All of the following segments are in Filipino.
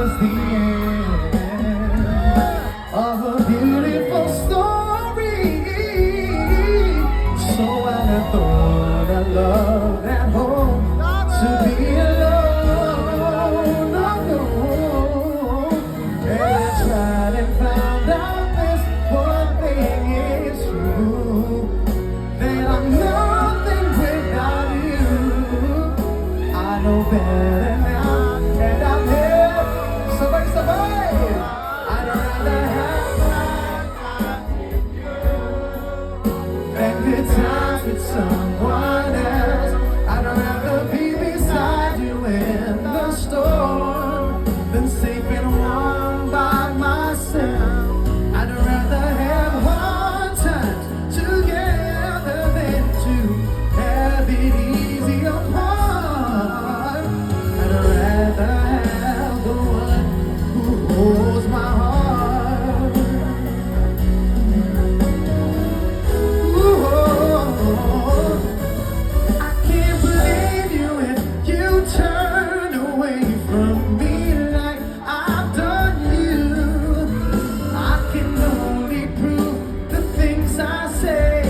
was the end of a beautiful story. So I thought I loved at home to be alone, alone. And I tried and found out this one thing is true, that I'm nothing without you. I know better now, and I'm here. Sabay-sabay. I'd rather have than good times with someone else. I'd rather be beside you in the storm than safe and warm by myself. I'd rather have hard times together than to have it easy apart. I'd rather have the one who holds my heart. Ooh, I can't believe you if you turn away from me like I've done you. I can only prove the things I say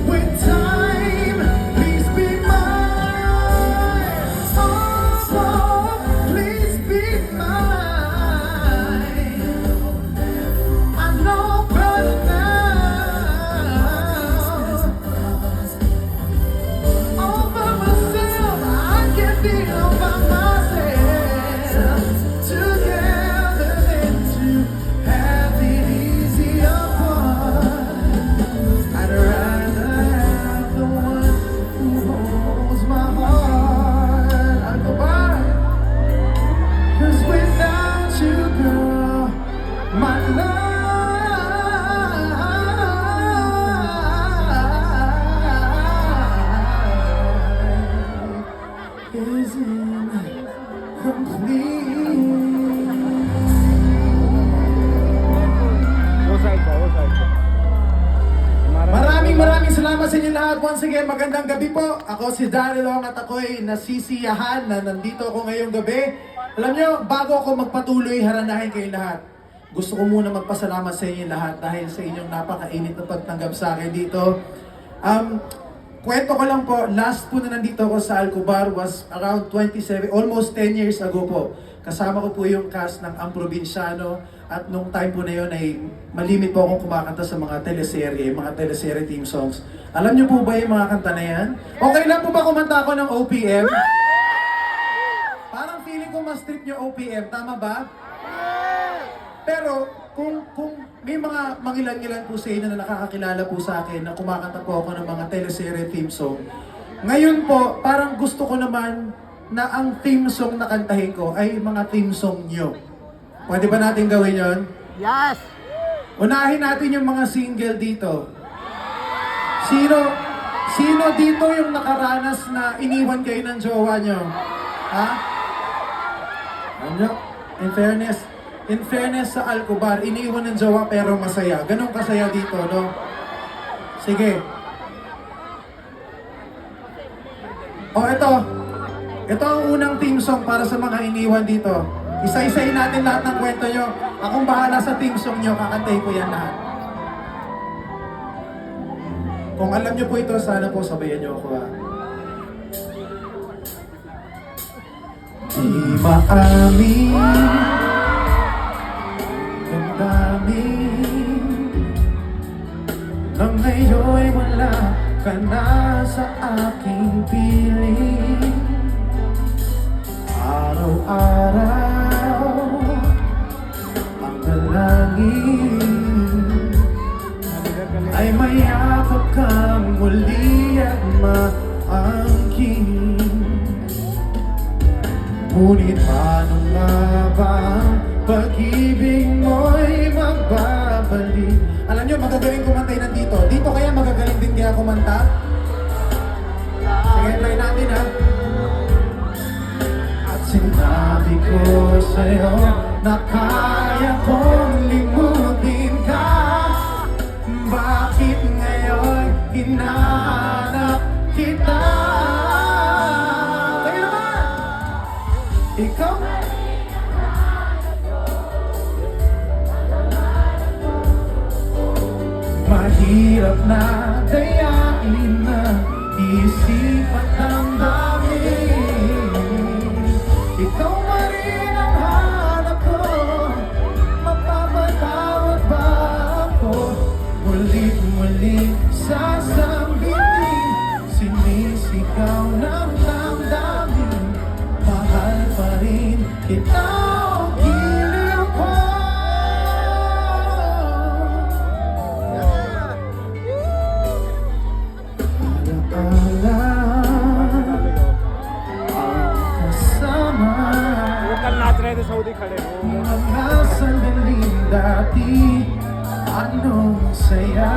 with time. Please be mine. Oh, please be mine. I know better now. All by myself, I can be all by myself. Together than to have it easy apart. I'd rather have the one who holds my heart. I'd go by. 'Cause without you, girl, my life isn't complete. Maraming salamat sa inyo lahat. Once again, magandang gabi po. Ako si Danny Long at ako'y nasisiyahan na nandito ako ngayong gabi. Alam nyo, bago ako magpatuloy, haranahin kayo lahat. Gusto ko muna magpasalamat sa inyo lahat dahil sa inyong napakainit na pagtanggap sa akin dito. Kwento ko lang po, last po na nandito ako sa Alcobar was around 27, almost 10 years ago po. Kasama ko po yung cast ng Ang Probinsyano at nung time po na yun ay malimit po akong kumakanta sa mga teleserye theme songs. Alam niyo po ba yung mga kanta na yan? Okay lang po ba kumanta ako ng OPM? Parang feeling ko mas trip yung OPM, tama ba? Pero kung may mga mangilan-ngilan po sa inyo na nakakakilala po sa akin na kumakanta po ako ng mga teleserye theme song, ngayon po, parang gusto ko naman na ang theme song na kantahin ko ay mga theme song nyo. Pwede ba natin gawin yon? Yes! Unahin natin yung mga single dito. Sino dito yung nakaranas na iniwan kayo ng jowa nyo? Ha? Ano? In fairness sa Alcobar, iniwan ng jowa pero masaya. Ganun kasaya dito, no? Sige. Ito. Ito ang unang theme song para sa mga iniwan dito. Isa-isahin natin lahat ng kwento nyo. Akong bahala sa theme song nyo, kakantahin ko yan lahat. Kung alam nyo po ito, sana po sabayan nyo ako, ha? Di maamin ang dami na ngayon'y wala ka na sa aking piling. Araw-araw ang dalangin ay mayakap kang muli at maangkin. Ngunit paano nga ba ang pag-ibig mo'y magbabalik? Alam nyo, magagaling kumantay nandito. Dito kaya magagaling din kaya kumanta? Sige, try natin, ha? At sinabi ko sa'yo na kaya kong limutin ka. Bakit ngayon hinahanap kita? Tayo naman! Ikaw? Mahirap na dayain na isip at damdamin. Ikaw pa rin ang hanap ko, mapapatawad ba ako? Mulit-mulit sasabihin, sinisigaw ng damdamin. Mahal pa rin kita o giliw ko. Kasama कल नाच रहे थे सऊदी खड़े हो mga sandaling dati, anong saya.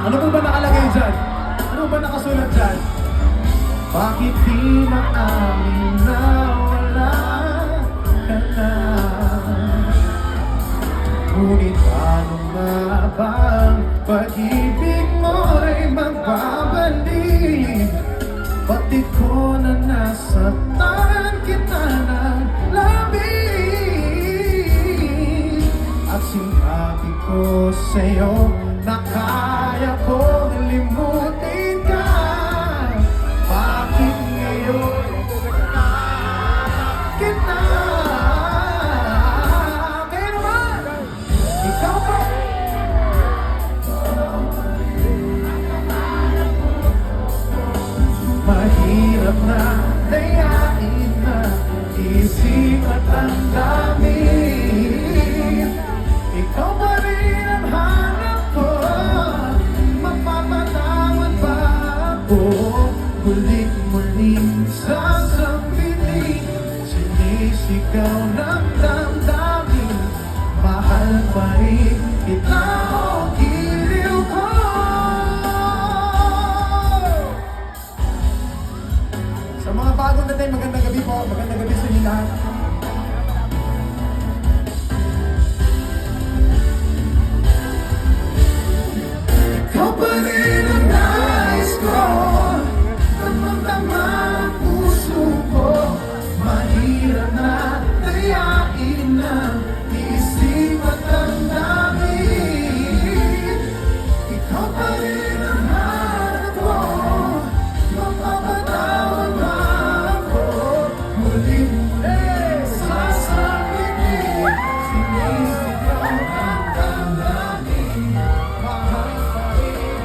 Ano po ba nakalagay dyan? Ano ba nakasulat dyan? Bakit di maamin na wala ka na? Ngunit paano nga bang pag-ibig mo'y magbabalik? Pati ko na nasaktan kita ng labis. At sinabi ko sa'yo na kaya kong limutin ka. Bakit ngayon kita? Kaya naman, ikaw pa. Mahirap na dayain na isip at ang dami. Ikaw pa rin ang hanap ko, mapapatawad ba ako? Mulit-muling sasabihin, sinisigaw ng damdamin. Mahal pa rin kita o giliw ko. Sa mga bagong dating, magandang gabi po. Magandang gabi sa inyo lahat. Ikaw pa rin ang nais ko, tamang-tama ang puso ko. Mahirap na dayain na isip at ang dami. Ikaw pa rin ang hanap ko, mapapatawad ba ako? Muli-muli sasabihin, sinisigaw ang damdamin. Mahal pa rin.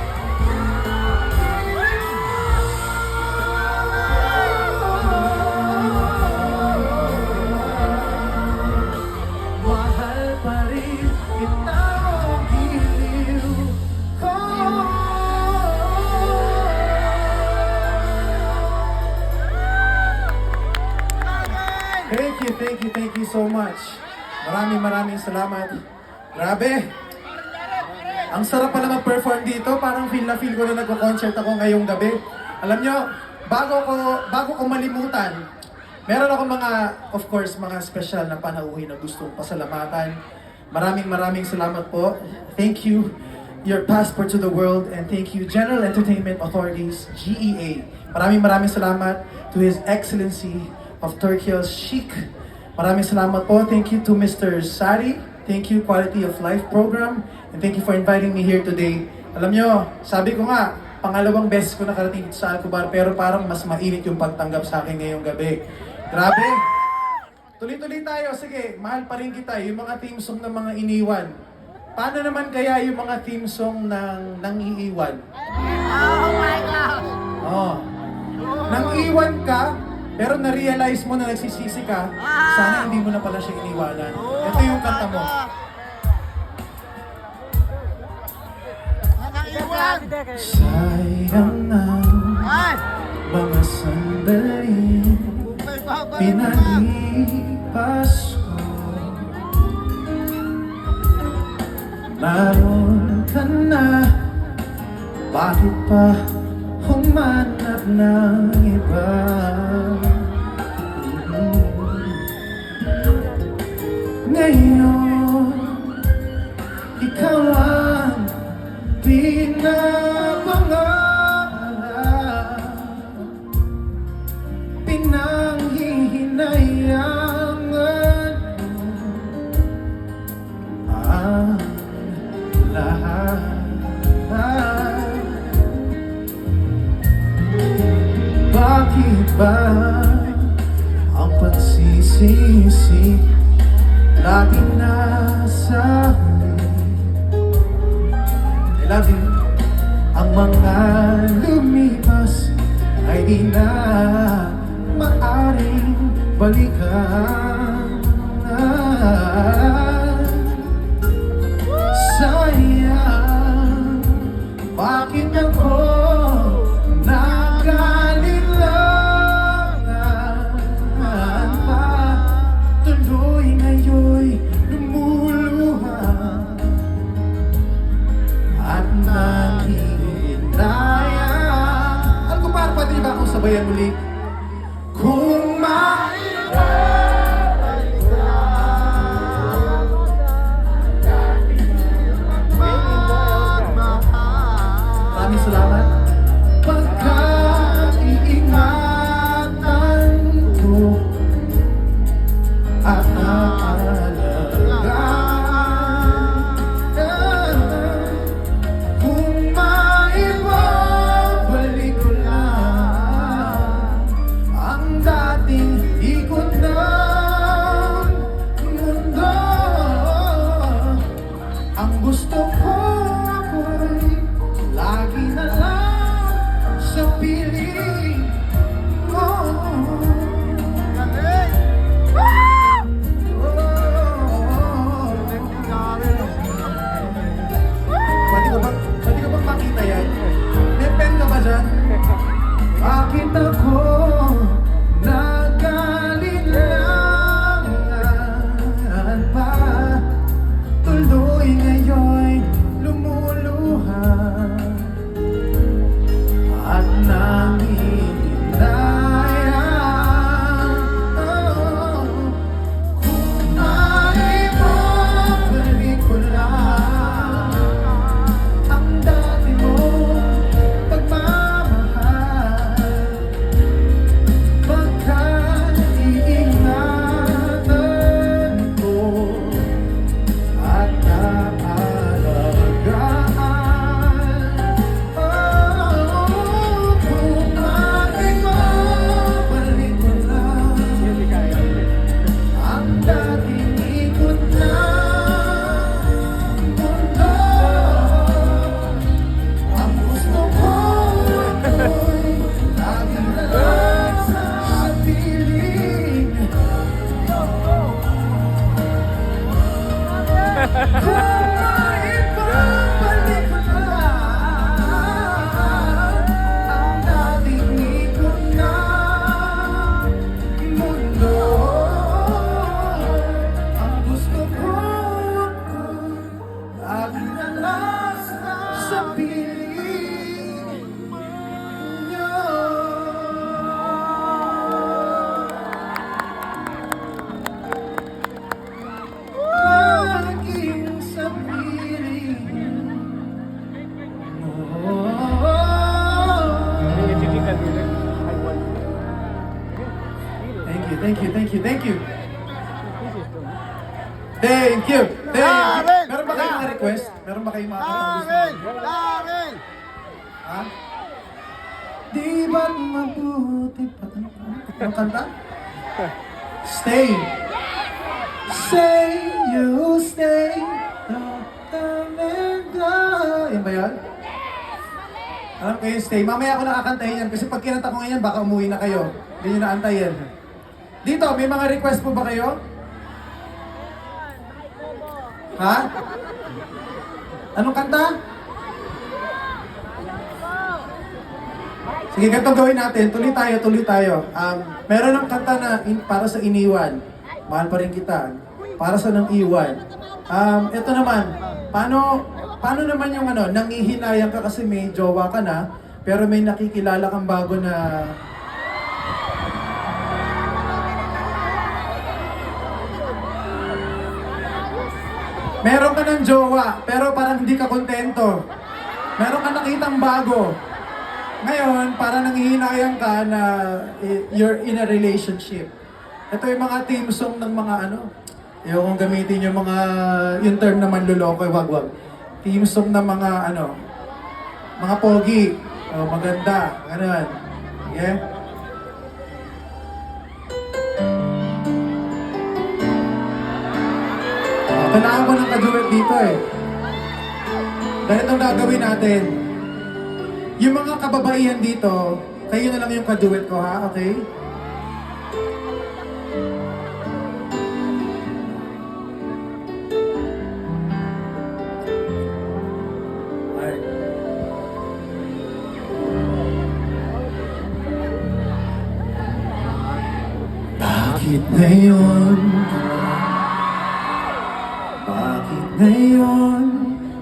Mahal pa rin kita o giliw ko. Thank you so much. Maraming salamat. Grabe! Ang sarap pala mag-perform dito. Parang feel na feel ko na nagko-concert ako ngayong gabi. Alam nyo, bago ko malimutan, meron ako mga, of course, mga special na panauhin na gustong pasalamatan. Maraming salamat po. Thank you, your passport to the world, and thank you, General Entertainment Authorities, GEA. Maraming salamat to His Excellency of Turkey's Sheikh. Maraming salamat po. Thank you to Mr. Sari. Thank you, Quality of Life Program. And thank you for inviting me here today. Alam nyo, sabi ko nga, pangalawang beses ko nakarating dito sa Alcobar, pero parang mas mainit yung pagtanggap sa akin ngayong gabi. Grabe! Tuloy-tuloy tayo. Sige, mahal pa rin kita. Yung mga theme song ng mga iniwan. Paano naman kaya yung mga theme song ng nang iiwan? Oh my God! Oh. Nang iwan ka, pero na-realize mo na nagsisisi ka, sana hindi mo na pala siya iniwanan. Ito yung kanta mo. Iwan! Sayang ang mga sandali pinalipas ko. Naroon ka na, bakit pa humanap ng iba? Ngayon, ikaw ang pinapangarap, pinanghihinayangan mo. Bakit ba ang pagsisisi laging nasa huli? I love you. Ang mga lumipas ay di na maaring balikan. Sayang, bakit ako nagalilangan pa? Tuloy ngayon'y lumuluha at nanghihinaya. Alam ko parang pwede ba akong sabayan muli? Kung maraming salamat. Pagka-iingatan ko at naalagaan, kung maibabalik ko lang ang dating ikot ng mundo, ang gusto ko ako'y lagi na lang sa piling mo. Pwede ka bang makita yan? May pen ka ba dyan? Bakit ako nagalilangan pa? Tuloy ngayon'y lumuluha at nangihinaya. Kung maibabalik ko lang ang dati mong pagmamahal, pagka-iingatan ko at naalagaan. Kung maibabalik ko lang ang dating ikot ng mundo, ang gusto ko ako'y lagi na lang sa piling. Kung maibabalik ko lang ang dating ikot ng mundo, ang gusto ko ako'y lagi na lang sa piling niyo. Laging sa piling mo. Thank you. Thank you. Meron ba kayong mga request? Meron ba kayong mga kantang gusto? Ha? Di ba't mabuti pa? Anong kanta? Stay. Say you stay. Yan ba yan? Alam ko yung stay. Mamaya ako nakakantahin yan kasi pag kinanta ko ngayon baka umuwi na kayo. Hindi nyo naantayin. Dito, may mga request po ba kayo? Ha? Anong kanta? Sige, ganito gawin natin. Tuloy tayo. Meron ng kanta na para sa iniwan. Mahal pa rin kita. Para sa nang iwan. Ito naman. Paano naman yung nangihinayang ka kasi may jowa ka na, pero may nakikilala kang bago na... Meron ka ng jowa, pero parang hindi ka kontento. Meron ka nakitang bago. Ngayon, parang nanghihinayang ka na you're in a relationship. Ito yung mga theme song ng mga yung kung gamitin yung yung term na manluloko, wag. Theme song ng mga mga pogi, maganda, ganun. Yeah? Kailangan ko ng kaduet dito eh. Ganito ang gagawin natin. Yung mga kababaihan dito, kayo na lang yung kaduet ko ha, okay? Alright. Bakit ngayon? Bakit ngayon?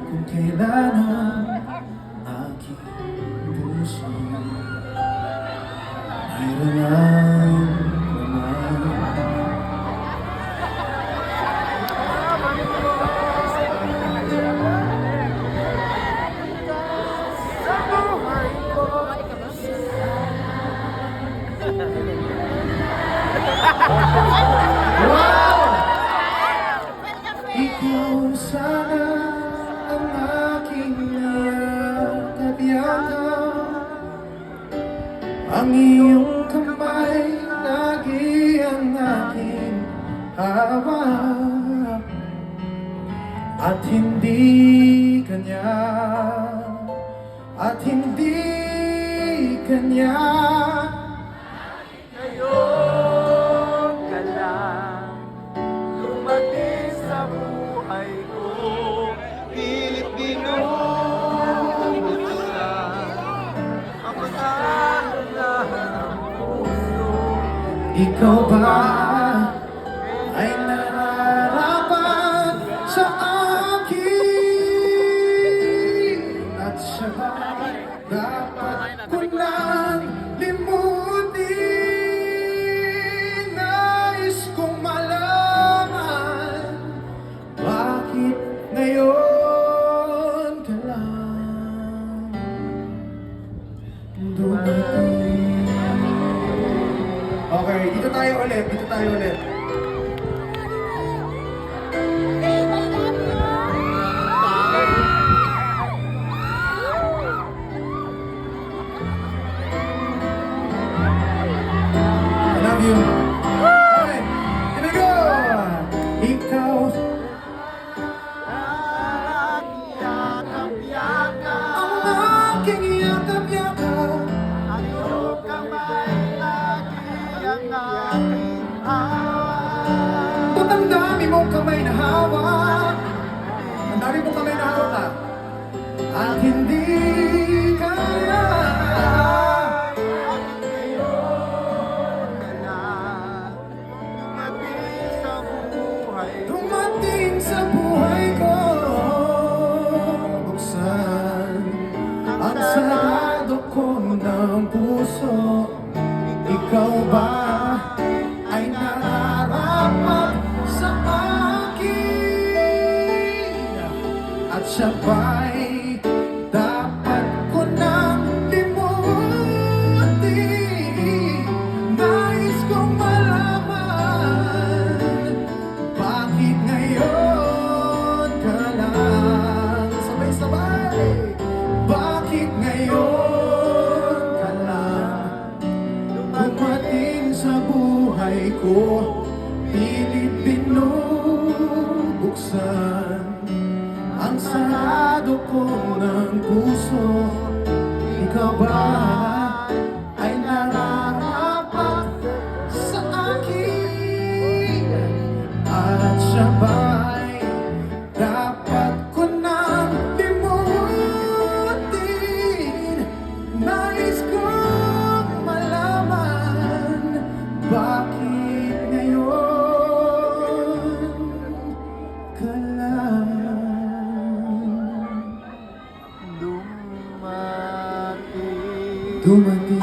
Kung kailan ang aking puso mayroon ang laman. Ikaw sana ang aking yakap-yakap. Ang iyong kamay lagi ang aking hawak. At hindi kanya, at hindi kanya. Ngayon ka lang dumating sa buhay ko, pilit binubuksan ang pagkakalahan ng puso. Ikaw ba ay nararapat sa akin? At siya ba dapat ko nang limutin? Nais kong malaman bakit ngayon ka lang dumating. Okay, dito tayo ulit, dito tayo ulit. I love you. Okay, here we go. Ikaw Yakap-yakap, ang aking yakap-yakap. ang iyong kamay lagi ang aking hawak. Ba't ang dami mong kamay na hawak? Ang dami mong kamay na hawak. At hindi kaya. Dumating sa buhay ko, buksan ang sarado ko ng puso. Ikaw ba ay nararapat sa akin? At siya ba'y dapat ko nang limutin? Nais kong malaman bakit ngayon ka lang? Sabay-sabay. Bakit ngayon ka lang dumating sa buhay ko? Pilit binubuksan ang sarado ko ng puso. Ikaw ba ay nararapat sa akin? At siya ba'y dapat ko nang limutin? Nais kong malaman bakit ngayon ka lang dumating.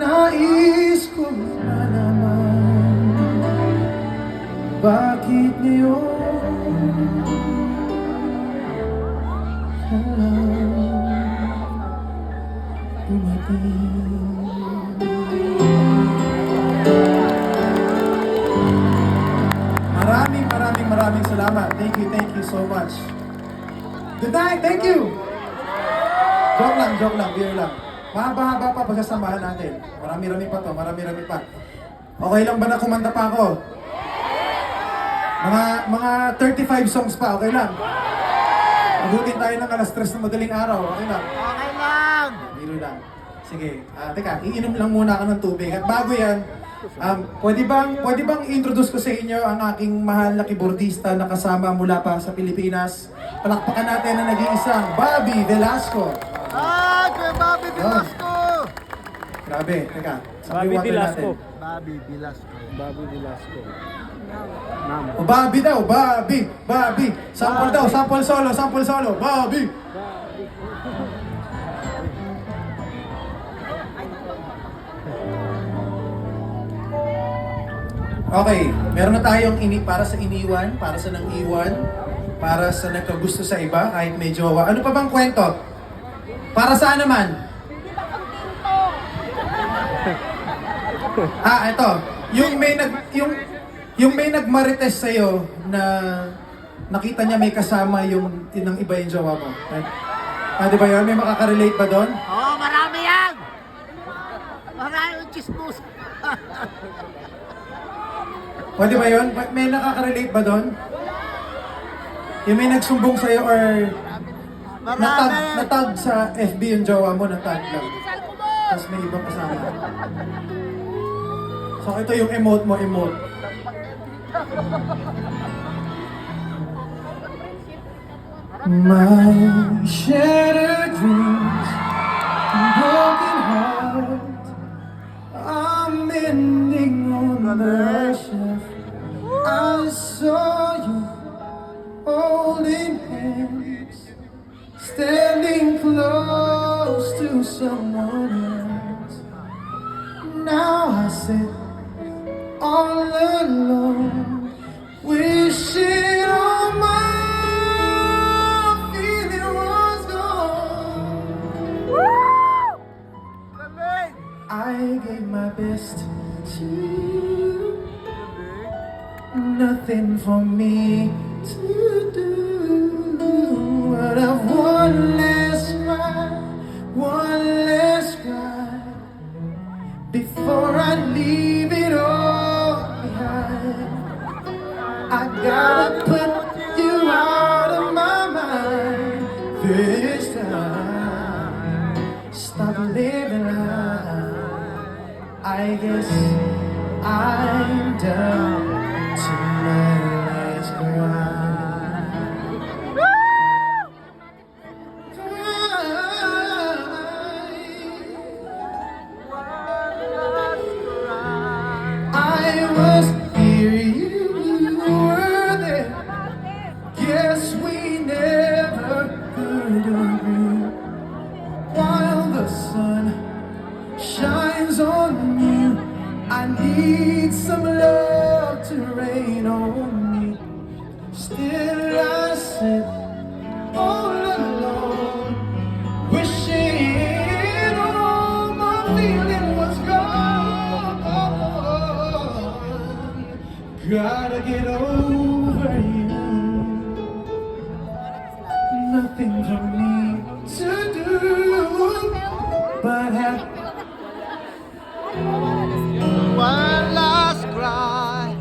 Nais ko malaman bakit ngayon ka lang dumating. Maraming salamat. Thank you so much. Good night, thank you. Joke lang, beer lang. Mahaba-haba pa pagsasamahan natin. Marami-rami pa to, marami-rami pa. Okay lang ba na kumanta pa ako? Mga 35 songs pa, okay lang? Abutin tayo ng alas 3 na madaling araw, okay lang? Okay lang! Biro lang. Sige, teka, iinom lang muna ako ng tubig. At bago yan, pwede bang introduce ko sa inyo ang aking mahal na keyboardista na kasama mula pa sa Pilipinas? Palakpakan natin ang nag-iisang Bobby Velasco. Ah, Kuya Bobby Velasco! Grabe, teka. Bobby water Velasco. natin. Bobby Velasco. Bobby Velasco. O, Bobby daw, Bobby. Sample daw, sample solo, Bobby. Okay, meron na tayong para sa iniwan, para sa nang iwan, para sa nagkagusto sa iba, kahit may jowa. Ano pa bang kwento? Para saan naman? Ito. Yung may nagmarites sa'yo na nakita niya may kasama yung ng iba yung jowa mo. Di ba yun? May makaka-relate ba doon? Oo, marami yan! Marami yung chismus. Pwede ba yun? May nakaka-relate ba doon? Yung may nagsumbong sa'yo or natag sa FB yung jowa mo, natag lang. Tapos may ibang kasama. So ito yung emote mo, emote. My shattered dreams and broken heart, I'm ending on the shelf. I saw you holding hands, standing close to someone else. Now I sit all alone, wishing all my feeling was gone. I gave my best to you, nothing for me to do. But I've one last cry before I leave it all behind. I gotta put you out of my mind this time. Stop living life. I guess I'm down to my last cry. I was here, you were there. Guess we never could agree. While the sun shines on you, I need some love to rain on me. Still I sit all alone, wishing all my feeling was gone. Gotta get over you. Nothing for me to do but have One last cry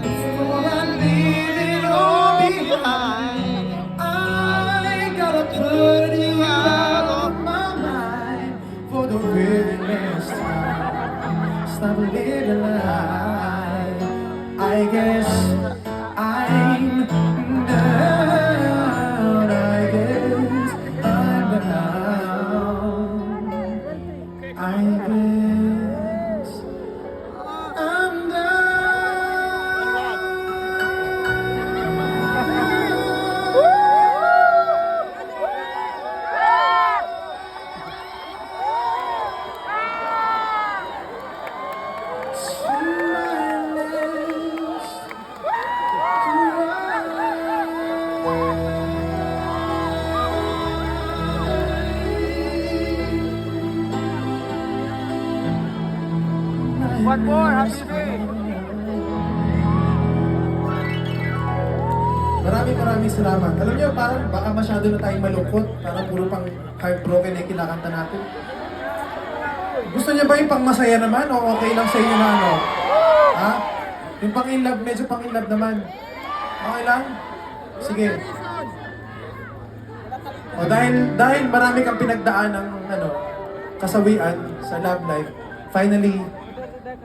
before I leave it all behind. I gotta put you out of my mind for the very last time. Stop living life. I guess I'm down. I guess I'm down. I guess I'm One more, happy day! Maraming salamat. Alam niyo, parang baka masyado na tayong malungkot. Parang puro pang heartbroken na yung kinakanta natin. Gusto niya ba yung pang masaya naman o okay lang sa inyo na ano? Ha? Yung pang in love, medyo pang in love naman. Okay lang? Sige. O dahil marami kang pinagdaan ng ano, kasawian sa love life, finally,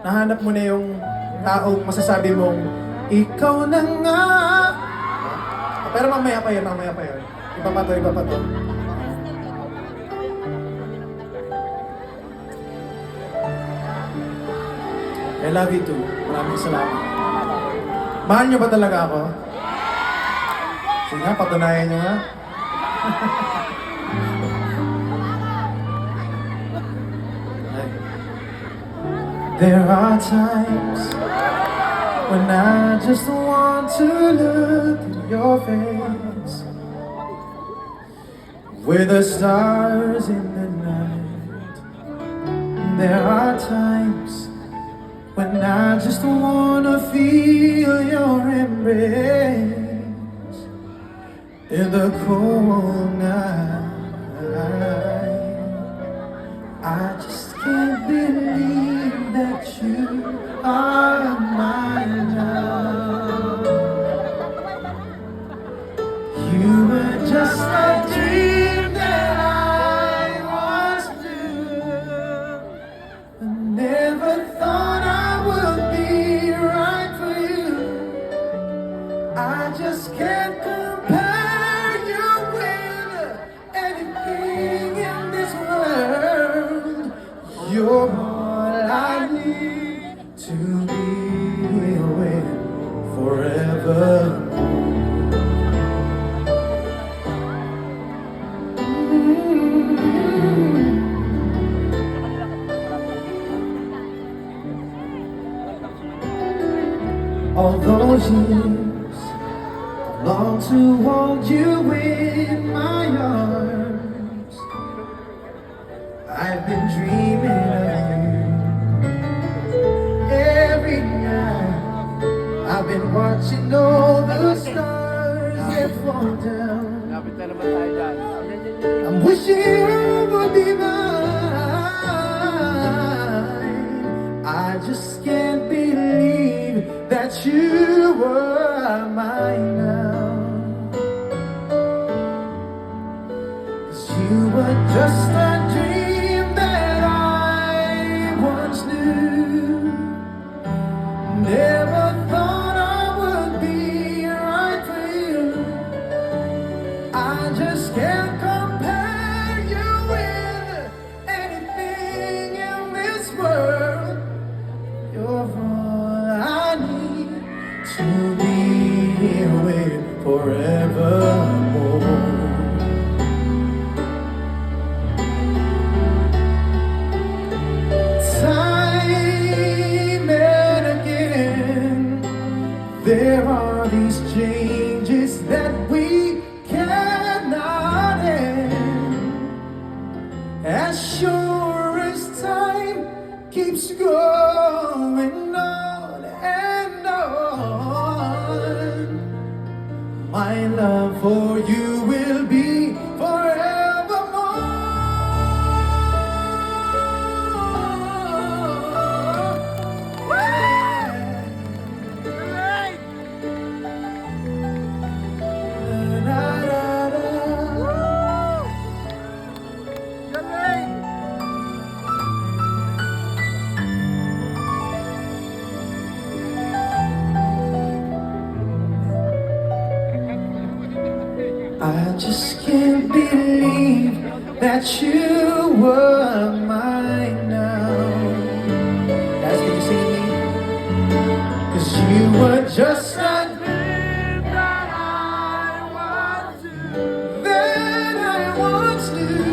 nahanap mo na yung taong masasabi mong, ikaw na nga. Pero mamaya pa yun. Iba pa to. I love you too. Maraming salamat. Mahal niyo ba talaga ako? Sige nga, patunayan niyo nga. There are times when I just want to look at your face, with the stars in the night. There are times when I just wanna feel your embrace in the cold night. I just can't believe that you are mine now. You were just a dream that I once knew. I never thought I would be right for you. I just can't compare you with anything in this world. You're all I need to be with forever. All those years, long to hold you in my arms. I've been dreaming of you every night. I've been watching all the stars that fall down. Lapit na naman tayo dyan. I'm wishing you would be mine. I just can't believe that you were mine now. 'Cause you were just a dream that I once knew. Never thought I would be right for you. I just can't compare you with anything in this world. You're all I need to be here with forevermore. Time and again, there are these changes that we cannot end. As sure as time keeps going on and on, my love for you will be forevermore. I just can't believe that you were mine now. Guys, can you sing me? 'Cause you were just a dream that I once knew.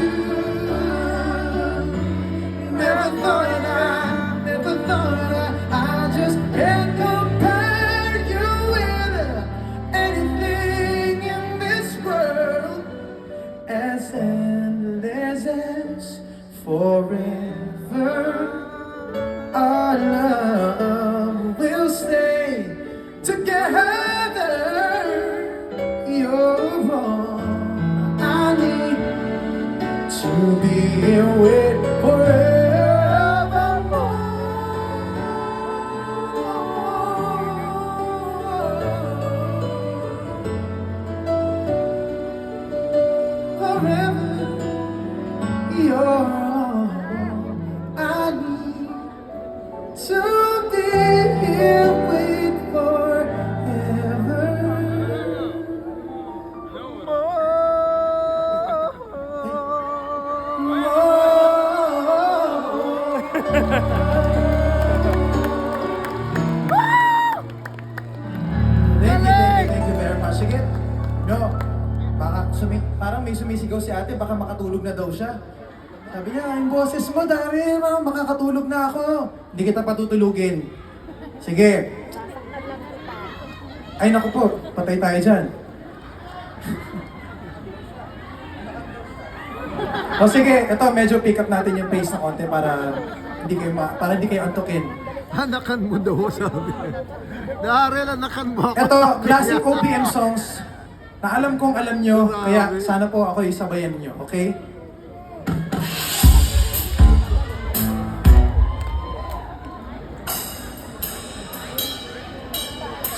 Never thought I just can't compare you with anything in this world. As endless as forever, our love will stay together. You're all I need to be with forever. parang may sumisigaw si ate, baka makatulog na daw siya. Sabi niya, yung boses mo, Daryl, makakatulog na ako. Hindi kita patutulugin. Sige. Ay, naku po, patay tayo dyan. O sige, ito, medyo pick up natin yung pace na konti para hindi kayo antukin. Anakan mo daw, sabi. Daryl, anakan mo ako. Ito, classic OPM songs na alam kong alam nyo, kaya sana po ako isabayan nyo, okay?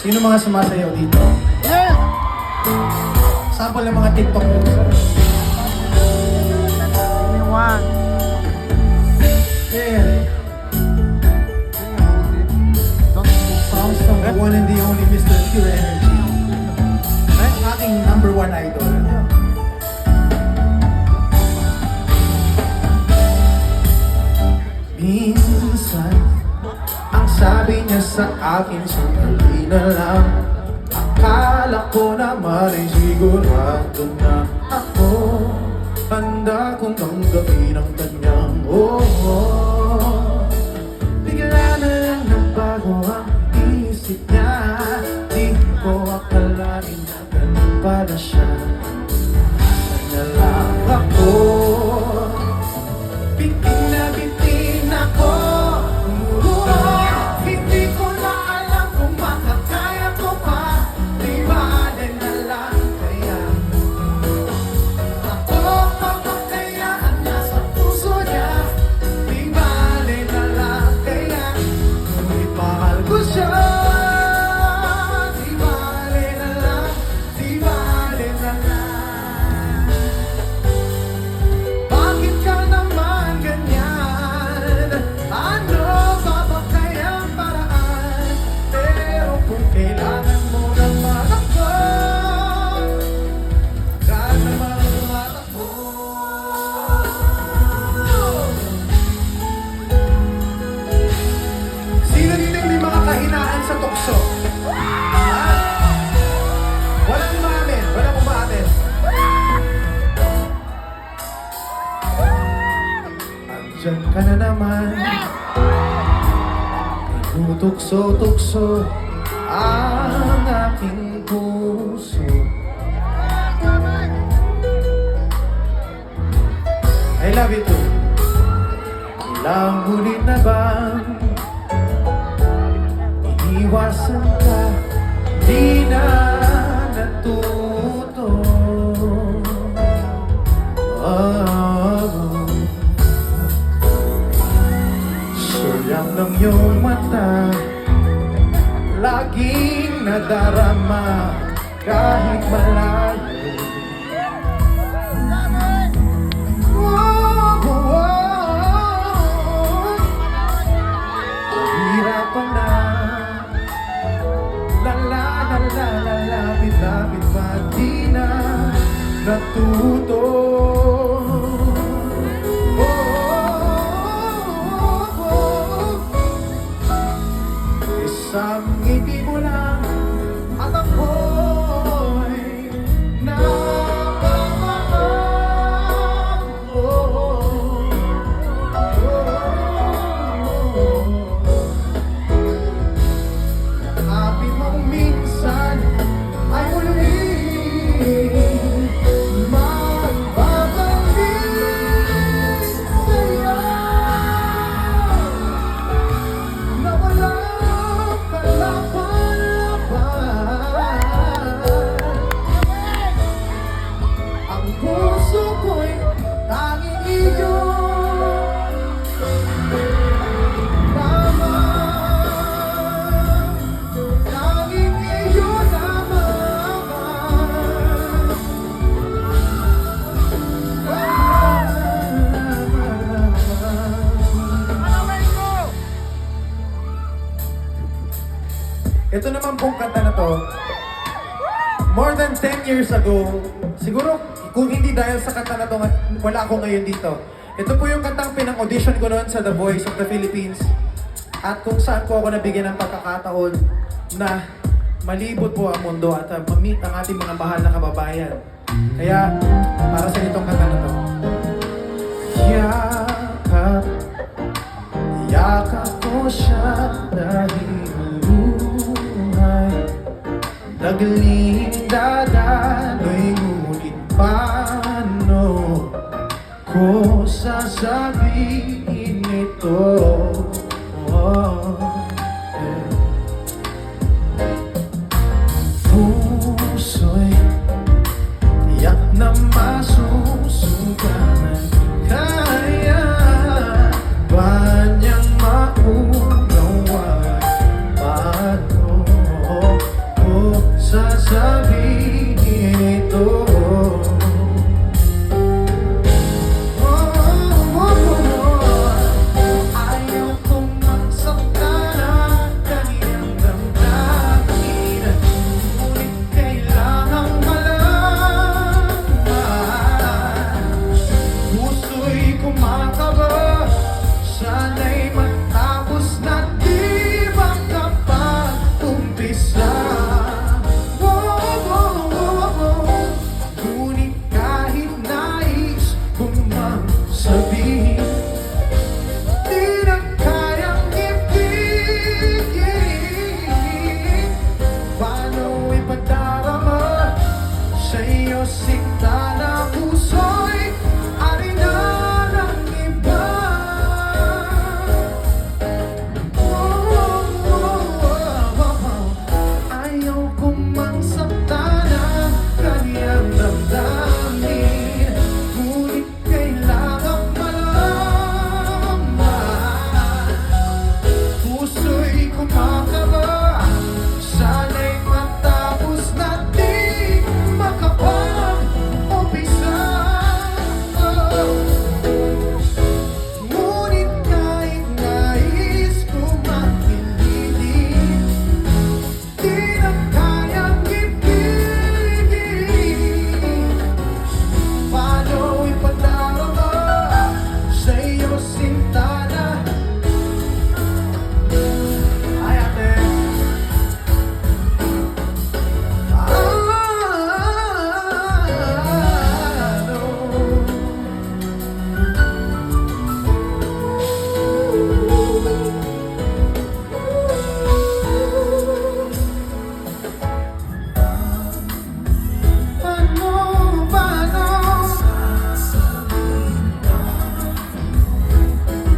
Sino mga sumasayaw dito? Yes! Sample ng mga TikTok users. One. Yeah. Songs from the one and the only Mr. Pure Energy. Ang aking number one idol. Minsan, ang sabi niya sa akin, sandali na lang. Akala ko naman ay sigurado na ako. Handa kong tanggapin ang kanyang bigla na lang nagbago ang isip niya. Di ko akalain na ganun pala siya. Sana lang ako, bitin na bitin ako. Hindi ko na alam kung makakaya ko pa. Di bale na lang kaya ako papakayaan niya sa puso niya. Di bale na lang kaya ngunit mahal ko siya. Di bale na lang, di bale na lang. Bakit ka naman ganyan? Ano ba ba kayang paraan? Pero kung kailangan mo naman ako, kahit naman tumatakbo. Sino dito may mga kahinaan sa tukso? Ha? Walang umamin, walang umamin. Andiyan ka na naman. Tinutukso-tukso ang aking puso. I love you too. Ilang ulit na bang iniwasan ka? Di na natuto. Sulang ng iyong mata, laging nadarama kahit malayo. Hirapan na, lapit-lapit pa di na natuto. Isang ngiti mo lang at ako'y Happy mong minsan ay muling magbabalik sa'yo na walang kalaban. Ang puso ko'y tanging iyo. Tanging iyo Ito naman pong kanta na to, more than 10 years ago, siguro kung hindi dahil sa kanta na to, wala ako ngayon dito. Ito po yung kantang pinang-audition ko noon sa The Voice of the Philippines. At kung saan po ako nabigyan ng pagkakataon na malibot po ang mundo at ma-meet ang ating mga mahal na kababayan. Kaya, para sa itong kanta na to. Yakap, yakap ko siya dahil luhay. Nagaling dadaloy, ngunit paano ko sasabihin ito? Puso'y tiyak na masusugahan. Kaya ba niyang maunawan? Paano ko sasabihin ito? Ayaw kong magsaktan ang kanyang damdamin, ngunit kailangang malaman. Puso'y kumakaba, sana'y matapos na di makapag-umpisa. Ngunit kahit nais kong magsabihin, di na kayang ibigin. Paano ipadarama sa iyo sinta na puso'y arena ng iba? Ayaw kong magsaktan ang kanyang damdamin, ngunit kailangang malaman. Puso'y kumakaba, sana'y matapos na di makapag-umpisa. Ngunit kahit nais kong magpilitin, di na kayang ibigin. Paano ipadarama sa iyo sinta na? Ay, ate.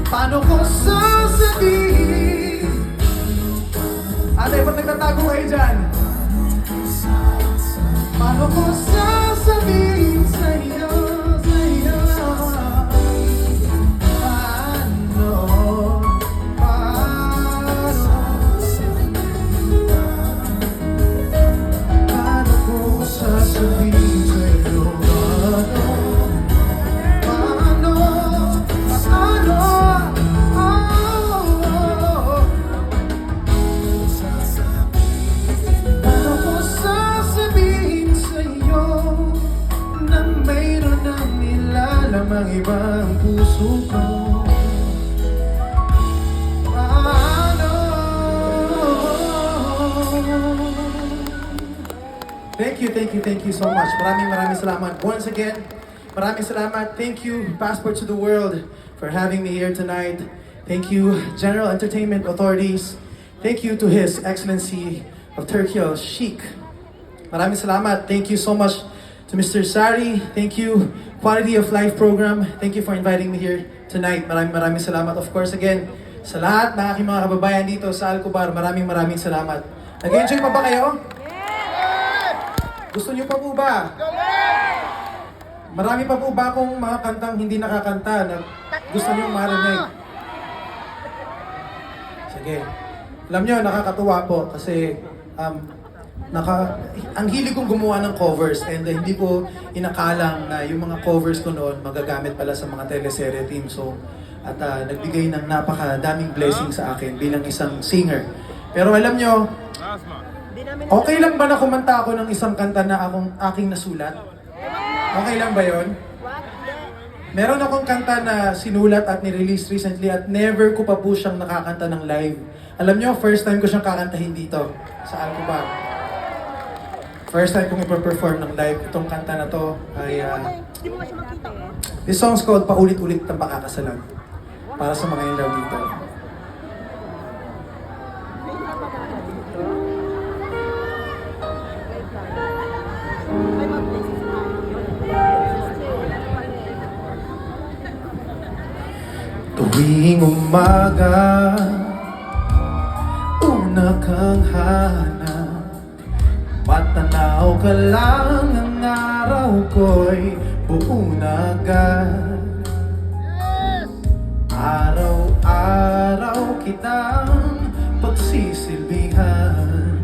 Paano ko sasabihin? Ate, ba't nagtatago kayo dyan? Paano ko sasabihin sa'yo, sa'yo? Paano, paano ko sasabihin sa'yo? Paano, paano ko sasabihin sa'yo na mayroon ng nilalamang ibang puso ko? Paano? Thank you so much. Maraming salamat. Once again, maraming salamat. Thank you, Passport to the World, for having me here tonight. Thank you, General Entertainment Authorities. Thank you to His Excellency of Turkey, Sheikh. Maraming salamat. Thank you so much to Mr. Sari. Thank you, Quality of Life Program. Thank you for inviting me here tonight. Maraming salamat. Of course, again, sa lahat ng aking mga kababayan dito sa Alcobar, maraming salamat. Nag-enjoy pa ba kayo? Gusto niyo pa po ba? Marami pa po ba akong mga kantang hindi nakakanta na gusto niyo marinig? Sige. Alam niyo, nakakatuwa po kasi ang hilig kong gumawa ng covers and hindi ko inakalang na yung mga covers ko noon magagamit pala sa mga teleserye team. So, at nagbigay ng napakadaming blessing sa akin bilang isang singer. Pero alam nyo, okay lang ba na kumanta ako ng isang kanta na aking nasulat? Okay lang ba yon? Meron akong kanta na sinulat at nirelease recently at never ko pa po siyang nakakanta ng live. Alam nyo, first time ko siyang kakantahin dito sa Alcobar. First time kong ipa-perform ng live itong kanta na to ay this song's called Paulit-Ulit ng Pakakasalan para sa mga in love dito. Tuwing umaga, una kang hanap, matanaw ka lang, ang araw ko'y buo na agad. Araw-araw kitang pagsisilbihan,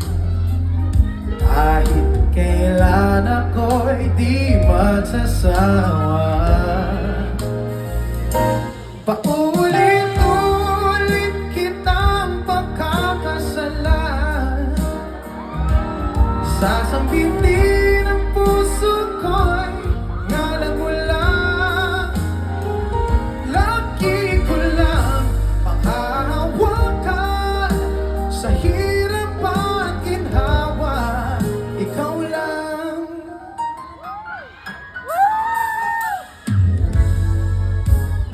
kahit kailan ako'y di magsasawa. Paulit-ulit kitang pagkakasalan, sasambitin ang puso ko'y ngalan mo lang. Lagi ko lang makahawakan, sa hirap at ginhawa, ikaw lang.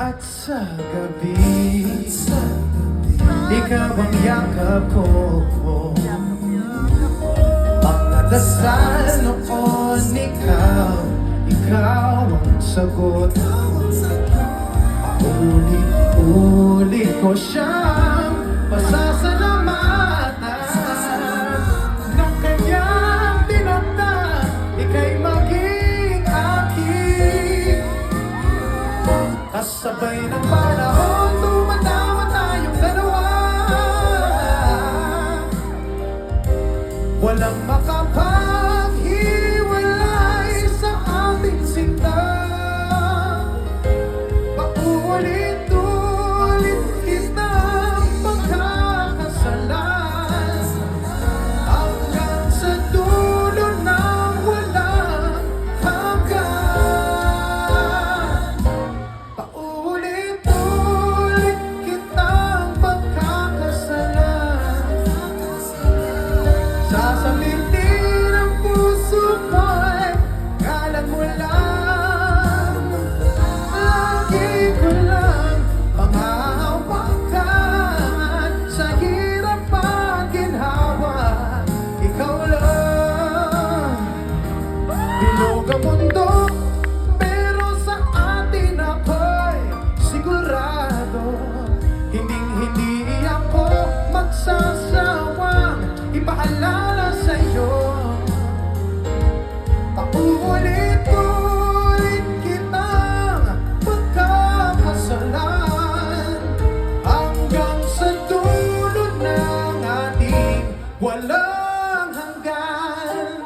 At sa gabi, ikaw ang yakap ko. Mga dasal noon, ikaw ang sagot. Ulit-ulit ko siyang pasasalamatan ng kanyang tinatag, ika'y maging akin. Kasabay ng panahon, tumatama tayong dalawa. Walang makapaghiwalay sa ating sinta. Paulit-ulit kitang pagkakasalan, hanggang sa dulo ng walang hanggan. Paulit-ulit kitang pagkakasalan, sasabitin ang puso ko'y ngalan mo lang. Lagi ko lang panghahawakan, sa hirap at ginhawa, ikaw lang. Bilog ang mundo, pero sa atin ako'y sigurado, hinding-hindi ako magsasawang ipaalala sa'yo. Paulit-ulit kitang pagkakasalan, hanggang sa dulo ng ating walang hanggan.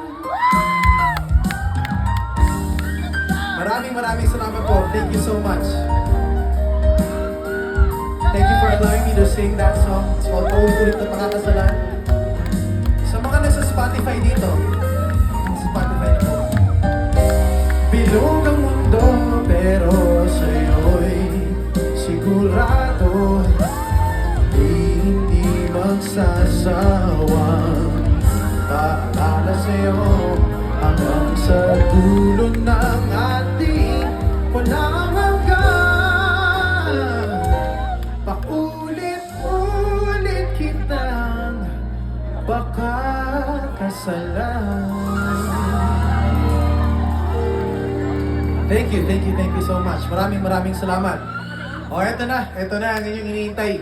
Maraming salamat po. Thank you so much. Thank you for allowing me to sing that song. It's called Paulit-Ulit ng Pakakasalan. Sa mga nasa Spotify dito, Spotify na po. Bilog ang mundo, pero sa'yo'y sigurado, hindi magsasawang paalala sa'yo, hanggang sa dulo ng ating walang hanggan. Paulit-ulit kitang pakakasalan. Thank you so much. Maraming salamat. O, eto na ang inyong iniintay.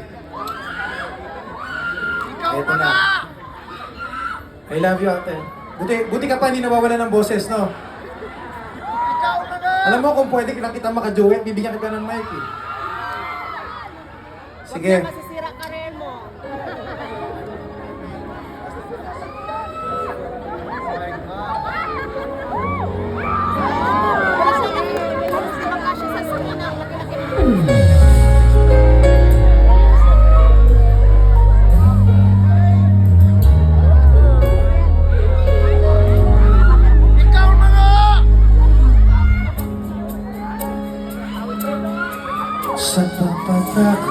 Eto na. I love you, ate. Buti ka pa hindi nawawala ng boses, no? Alam mo kung pwede lang kita maka-duet, bibigyan kita ng mic, eh. Sige. Masisira career mo. Sa papatak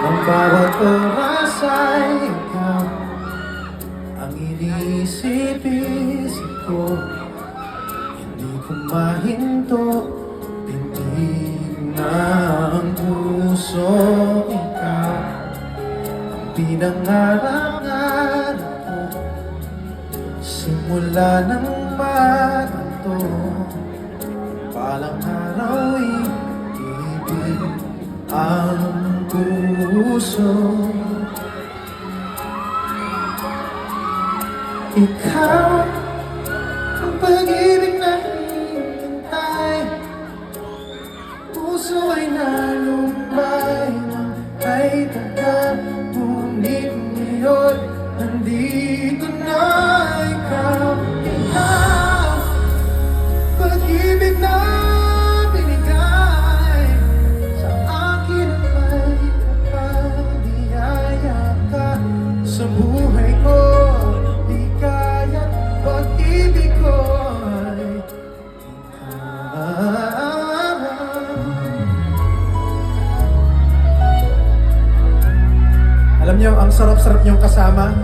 ng bawat oras ay ikaw ang inisip-isip mahinto, tindig ng puso. Ikaw ang pinangarap ko simula ng maganto. Palang araw'y ibig ang puso. Ikaw ang pag-ibig na hinihintay. Puso ay nalumbay ng kay tagal. Ngunit ngayon nandito na ikaw. Ikaw, pag-ibig na binigay sa akin at may kapagbiyaya ka sa buhay ko. Di kaya't pag-ibig ko ay ikaw. Alam niyo, ang sarap-sarap niyong kasama.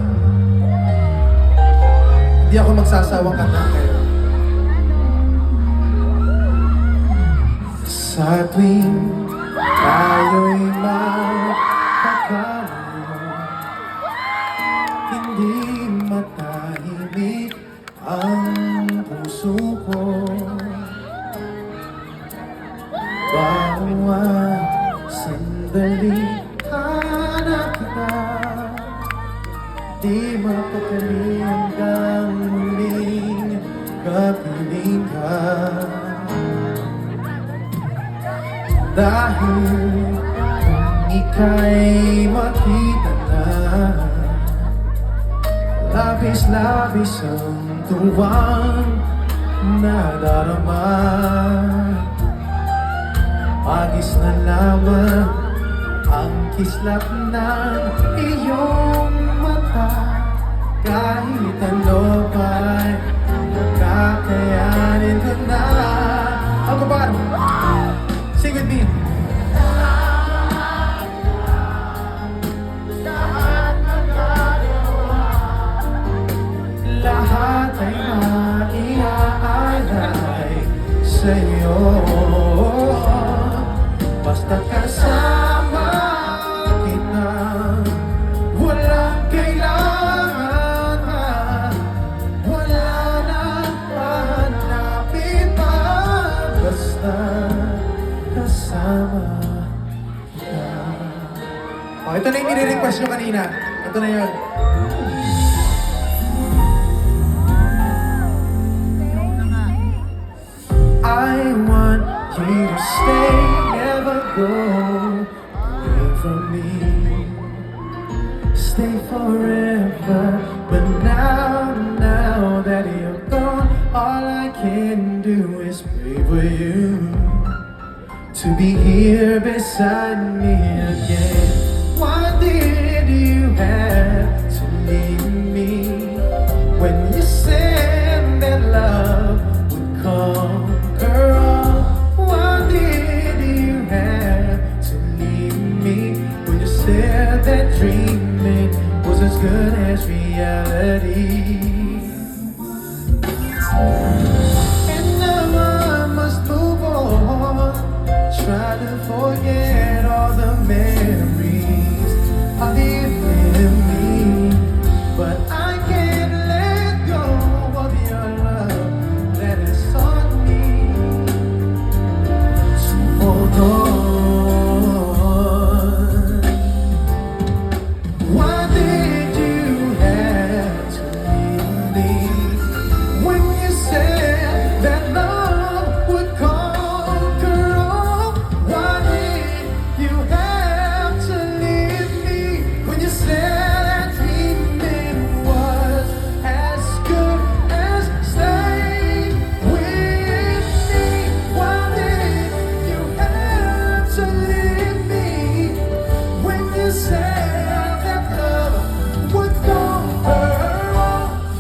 Hindi ako magsasawang kanta kayo. Sa tuwing tayo'y magkakaroon, hindi matahimik ang puso ko. Bawat sandali hanap kita, di mapakali hanggang muling kapiling ka. Dahil kung ika'y makita na, labis-labis ang tuwang nadarama. Agis na lamang ang kislap ng iyong mata. Kahit ano pa'y kakayanin ko na. Ako ba? Sing with me. Lahat ay maiaalay sa'yo. Basta kasama kita, walang kailangan, wala nang hanapin pa. Basta kasama kita. Oh, ito na yung nire-request nyo kanina. Ito na yun. I want you to stay, never go away from me. Stay forever, but now that you're gone, all I can do is pray for you to be here beside me again. What did you have